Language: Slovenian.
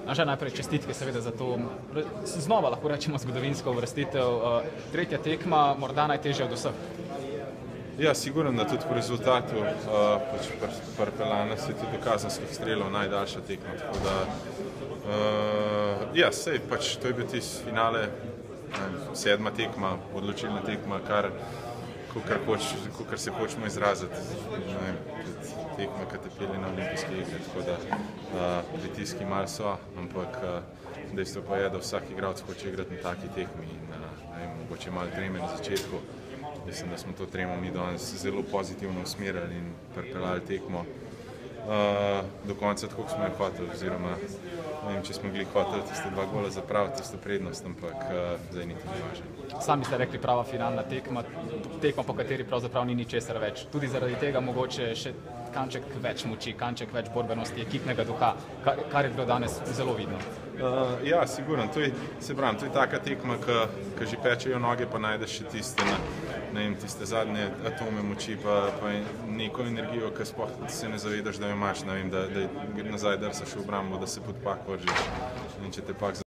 Anže, najprej čestitke seveda za to, znova lahko rečemo zgodovinsko uvrstitev. Tretja tekma, morda najtežja od vseh. Ja, sigurno, da tudi po rezultatu pri Pelanu se je tudi kazenskih strelov najdaljša tekma, tako da ja, sej pač to je bil tisti finale, 7. tekma, odločilna tekma, kakor se hočemo izraziti, tekma, ki te pelje na olimpijske igre, tako da pritiski malo so, ampak dejstvo pa je, da vsak igralec hoče igrati na taki tekmi in mogoče malo treme na začetku. Mislim, da smo to tremo mi danes zelo pozitivno usmerjali in pripeljali tekmo do konca, tako kot smo jo hoteli, oziroma ne vem, če smo bili hoteli tiste 2 gola zapraviti, tisto prednost, ampak zdaj niti ni važno. Sami ste rekli prava finalna tekma, po kateri pravzaprav ni ničesar več. Tudi zaradi tega mogoče še kanček več moči, kanček več borbenosti, ekipnega duha, kar je bilo danes zelo vidno. Ja, sigurno. To je taka tekma, ki že pečejo noge, pa najdeš še tiste zadnje atome moči, pa neko energijo, ki sploh se ne zavedaš, da jo imaš, da nazaj drsaš v obrambo, da se pod pak vržeš. In če te pak